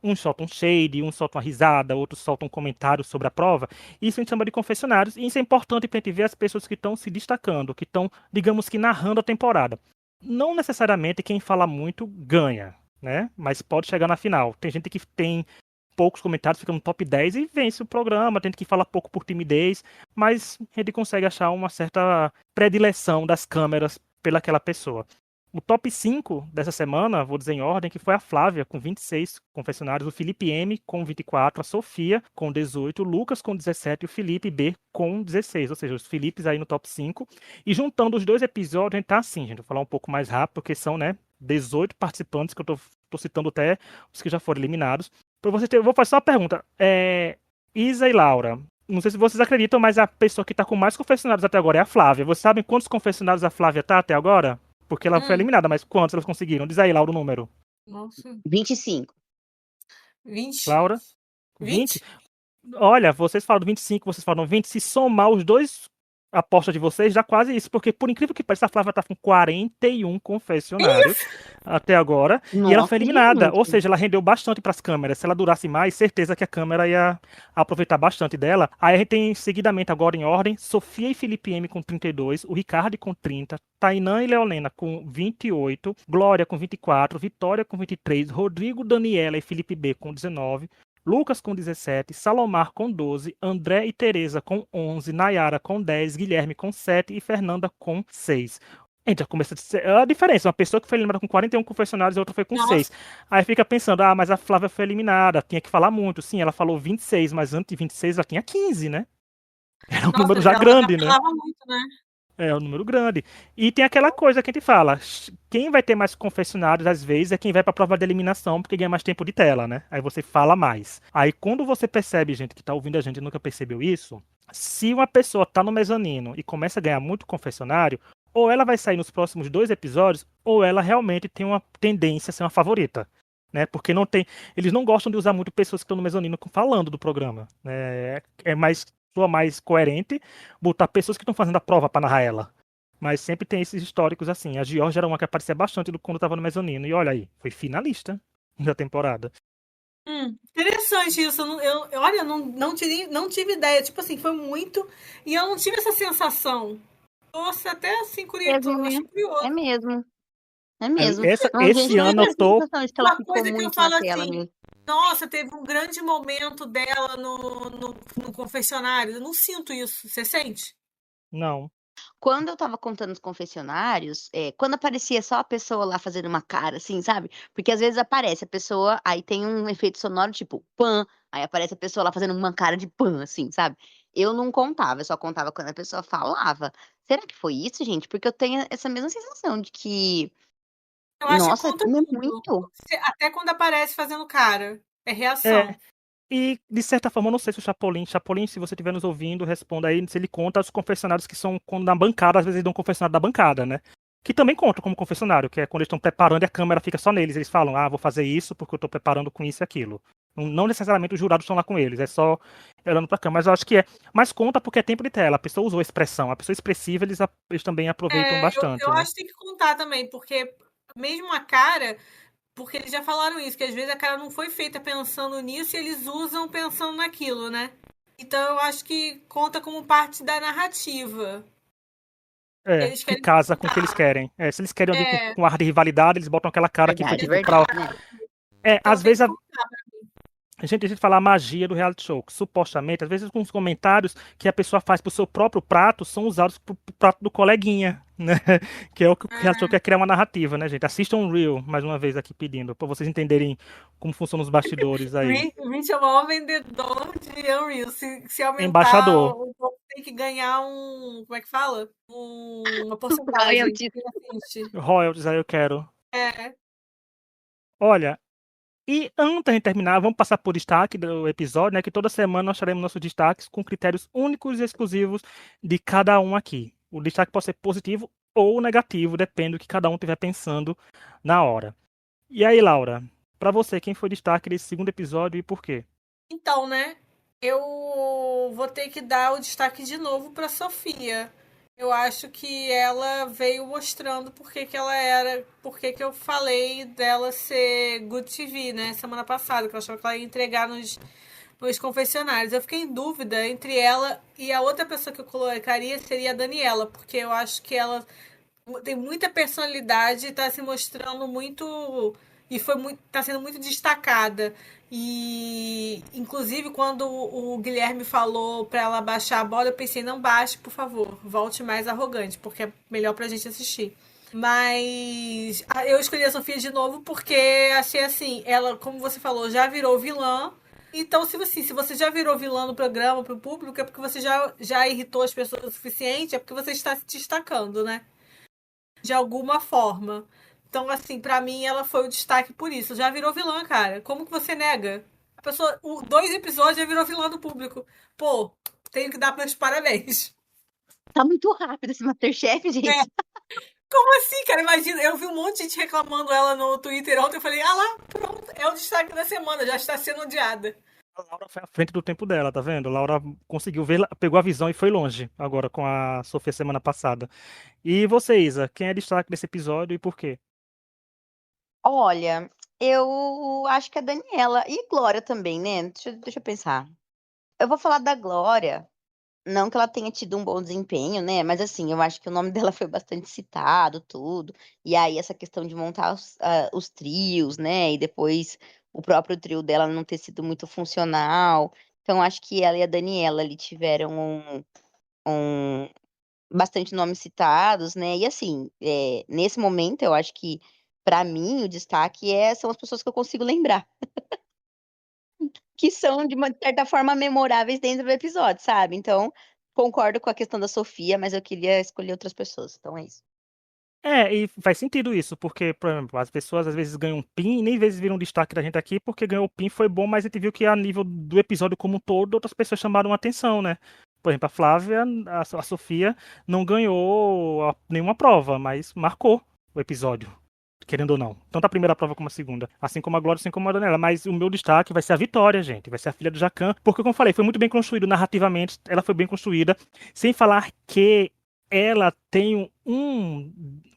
um solta um shade, um solta uma risada, outro solta um comentário sobre a prova? Isso a gente chama de confessionários, e isso é importante para a gente ver as pessoas que estão se destacando, que estão, digamos que, narrando a temporada. Não necessariamente quem fala muito ganha, né? Mas pode chegar na final. Tem gente que tem poucos comentários, fica no top 10 e vence o programa. Tem gente que fala pouco por timidez, mas ele consegue achar uma certa predileção das câmeras pelaquela pessoa. O top 5 dessa semana, vou dizer em ordem, que foi a Flávia, com 26 confessionários, o Felipe M, com 24, a Sofia, com 18, o Lucas, com 17 e o Felipe B, com 16. Ou seja, os Filipes aí no top 5. E juntando os dois episódios, a gente tá assim, gente. Vou falar um pouco mais rápido, porque são, né, 18 participantes, que eu tô citando até os que já foram eliminados. Eu vou fazer só uma pergunta. Isa e Laura, não sei se vocês acreditam, mas a pessoa que tá com mais confessionários até agora é a Flávia. Vocês sabem quantos confessionários a Flávia tá até agora? Porque ela foi Hum, eliminada, mas quantos elas conseguiram? Diz aí, Laura, o número. nossa. 25. 20? Laura, 20? 20? Olha, vocês falam 25, vocês falam 20. Se somar os dois apostas de vocês, dá quase isso. Porque, por incrível que pareça, a Flávia tá com 41 confessionários até agora. E ela Nossa, foi eliminada. Ou gente. seja, ela rendeu bastante para as câmeras. Se ela durasse mais, certeza que a câmera ia aproveitar bastante dela. Aí a gente tem seguidamente, agora em ordem, Sofia e Felipe M com 32, o Ricardo com 30, Tainã e Leolena com 28, Glória com 24, Vitória com 23, Rodrigo, Daniela e Felipe B com 19, Lucas com 17, Salomar com 12, André e Tereza com 11, Nayara com 10, Guilherme com 7 e Fernanda com 6. Gente, já começa a ser a diferença. Uma pessoa que foi eliminada com 41 confessionários e outra foi com Nossa, 6. Aí fica pensando, mas a Flávia foi eliminada, tinha que falar muito. Sim, ela falou 26, mas antes de 26 ela tinha 15, né? Era um nossa, número mas já ela grande, né? apelava muito, né? É um número grande. E tem aquela coisa que a gente fala: quem vai ter mais confessionários, às vezes, é quem vai pra prova de eliminação, porque ganha mais tempo de tela, né? Aí você fala mais. Aí quando você percebe, gente, que tá ouvindo a gente e nunca percebeu isso, se uma pessoa tá no mezanino e começa a ganhar muito confessionário, ou ela vai sair nos próximos 2 episódios, ou ela realmente tem uma tendência a ser uma favorita. Né? Porque não tem. Eles não gostam de usar muito pessoas que estão no mezanino falando do programa. Né? É mais soa mais coerente botar pessoas que estão fazendo a prova para narrar ela. Mas sempre tem esses históricos assim. A Georgia era uma que aparecia bastante quando estava no mezanino. E olha aí, foi finalista da temporada. Interessante isso. Olha, não tive ideia. Tipo assim, foi muito. E eu não tive essa sensação. Nossa, até assim, Mesmo, né? achei curioso. É mesmo. É mesmo. Não, gente, Esse não ano tive eu essa tô. sensação de que ela Uma ficou coisa que eu muito na falo tela assim, mesmo. nossa, teve um grande momento dela no confessionário. Eu não sinto isso. Você sente? Não. Quando eu estava contando os confessionários, quando aparecia só a pessoa lá fazendo uma cara, assim, sabe, porque às vezes aparece a pessoa, aí tem um efeito sonoro tipo "pã", aí aparece a pessoa lá fazendo uma cara de "pã", assim, sabe. Eu não contava, eu só contava quando a pessoa falava. Será que foi isso, gente? Porque eu tenho essa mesma sensação de que, Eu acho que nossa, conta é tudo. muito. Até quando aparece fazendo cara. É É, reação. e de certa forma, eu não sei se o Chapolin, se você estiver nos ouvindo, responda aí se ele conta os confessionários que são quando na bancada, às vezes eles dão um confessionário da bancada, né? Que também conta como confessionário, que é quando eles estão preparando e a câmera fica só neles. Eles falam, vou fazer isso porque eu tô preparando com isso e aquilo. Não necessariamente os jurados estão lá com eles, é só olhando pra câmera. Mas eu acho que é. Mas conta porque é tempo de tela. A pessoa usou a expressão. A pessoa expressiva, eles também aproveitam Eu bastante, né? acho que tem que contar também, porque mesmo a cara, porque eles já falaram isso, que às vezes a cara não foi feita pensando nisso e eles usam pensando naquilo, né? Então eu acho que conta como parte da narrativa que É, eles que querem casa com o que eles contar. querem. Se eles querem alguém É, com ar de rivalidade, eles botam aquela cara que foi Verdade, tipo pra. verdade. então Às tem vezes que contar. a gente fala a magia do reality show, que supostamente, às vezes com os comentários que a pessoa faz pro seu próprio prato são usados pro prato do coleguinha, né? Que é o que o reality show quer criar uma narrativa, né, gente? Assistam um Reel, mais uma vez aqui pedindo, pra vocês entenderem como funcionam os bastidores aí. O Rich é o maior vendedor de Unreal. Se aumentar, Embaixador, o povo tem que ganhar um. Como é que fala? Uma porcentagem. Royalties. Quem assiste. royalties, aí eu quero. É. Olha, e antes de terminar, vamos passar por destaque do episódio, né? Que toda semana nós teremos nossos destaques com critérios únicos e exclusivos de cada um aqui. O destaque pode ser positivo ou negativo, depende do que cada um estiver pensando na hora. E aí, Laura, para você, quem foi destaque desse segundo episódio e por quê? Então, né? Eu vou ter que dar o destaque de novo para Sofia. Eu acho que ela veio mostrando por que que ela era, por que que eu falei dela ser Good TV, né? Semana passada, que eu achava que ela ia entregar nos confessionários. Eu fiquei em dúvida entre ela e a outra pessoa que eu colocaria seria a Daniela, porque eu acho que ela tem muita personalidade, está se mostrando muito e foi muito, tá sendo muito destacada. E inclusive quando o Guilherme falou para ela baixar a bola, eu pensei não baixe, por favor, volte mais arrogante, porque é melhor pra gente assistir. Mas eu escolhi a Sofia de novo porque achei assim, ela, como você falou, já virou vilã. Então, se você já virou vilã no programa para o público, é porque você já irritou as pessoas o suficiente, é porque você está se destacando, né? De alguma forma. Então, assim, pra mim ela foi o destaque por isso. Já virou vilã, cara. Como que você nega? A pessoa, dois episódios já virou vilã do público. Pô, tenho que dar meus parabéns. Tá muito rápido esse MasterChef, É. gente. Como assim, cara? Imagina, eu vi um monte de gente reclamando ela no Twitter ontem. Eu falei, lá, pronto, é o destaque da semana, já está sendo odiada. A Laura foi à frente do tempo dela, tá vendo? A Laura conseguiu ver, pegou a visão e foi longe agora com a Sofia semana passada. E você, Isa, quem é destaque desse episódio e por quê? Olha, eu acho que a Daniela e Glória também, né? Deixa eu pensar. Eu vou falar da Glória, não que ela tenha tido um bom desempenho, né? Mas assim, eu acho que o nome dela foi bastante citado, tudo. E aí, essa questão de montar os trios, né? E depois o próprio trio dela não ter sido muito funcional. Então, acho que ela e a Daniela ali tiveram um bastante nomes citados, né? E assim, nesse momento, eu acho que, pra mim, o destaque são as pessoas que eu consigo lembrar, que são, de uma certa forma, memoráveis dentro do episódio, sabe? Então, concordo com a questão da Sofia, mas eu queria escolher outras pessoas. Então é isso. E faz sentido isso, porque, por exemplo, as pessoas às vezes ganham um PIN, e nem às vezes viram destaque da gente aqui, porque ganhou o PIN foi bom, mas a gente viu que a nível do episódio como um todo, outras pessoas chamaram a atenção, né? Por exemplo, a Flávia, a Sofia, não ganhou nenhuma prova, mas marcou o episódio, querendo ou não. Tanto a primeira prova como a segunda. Assim como a Glória, assim como a Daniela. Mas o meu destaque vai ser a Vitória, gente. Vai ser a filha do Jacan. Porque, como eu falei, foi muito bem construído narrativamente. Ela foi bem construída. Sem falar que ela tem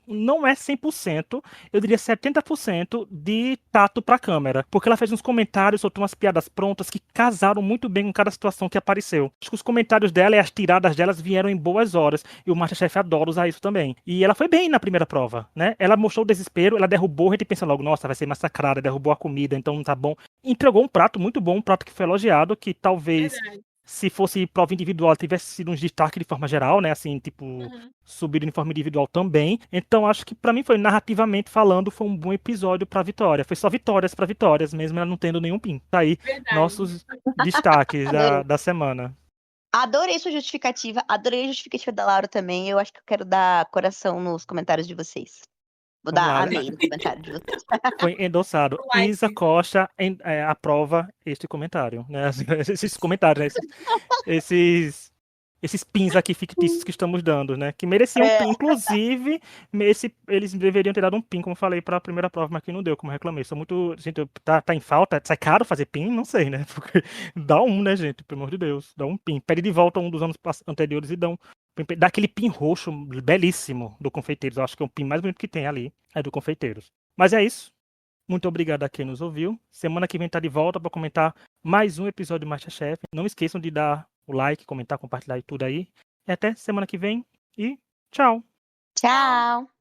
não é 100%, eu diria 70% de tato pra câmera, porque ela fez uns comentários, soltou umas piadas prontas que casaram muito bem com cada situação que apareceu. Acho que os comentários dela e as tiradas delas vieram em boas horas, e o MasterChef adora usar isso também. E ela foi bem na primeira prova, né? Ela mostrou o desespero, ela derrubou, a gente pensa logo, nossa, vai ser massacrada, derrubou a comida, então não tá bom. Entregou um prato muito bom, um prato que foi elogiado, que talvez Verdade. se fosse prova individual, tivesse sido uns destaques de forma geral, né? Assim, tipo, Uhum. subido de forma individual também. Então, acho que pra mim foi, narrativamente falando, foi um bom episódio pra Vitória. Foi só vitórias pra vitórias, mesmo ela não tendo nenhum pin. Tá aí, Verdade. nossos destaques Adorei. da semana. Adorei sua justificativa, adorei a justificativa da Laura também. Eu acho que eu quero dar coração nos comentários de vocês. Vou Vamos dar lá. amei no comentário de vocês. Foi endossado. Like. Isa Costa aprova este comentário, né? Esses comentários, né? Esses pins aqui fictícios que estamos dando, né? Que mereciam É. pin, inclusive, eles deveriam ter dado um pin, como eu falei, para a primeira prova, mas que não deu, como eu reclamei. Sou muito. Gente, tá em falta? Sai caro fazer pin? Não sei, né? Porque dá um, né, gente? Pelo amor de Deus. Dá um pin. Pede de volta um dos anos anteriores e dá um. Dá aquele pin roxo belíssimo do Confeiteiros. Eu acho que é o pin mais bonito que tem ali. É do Confeiteiros. Mas é isso. Muito obrigado a quem nos ouviu. Semana que vem tá de volta para comentar mais um episódio do MasterChef. Não esqueçam de dar o like, comentar, compartilhar e tudo aí. E até semana que vem e tchau! Tchau!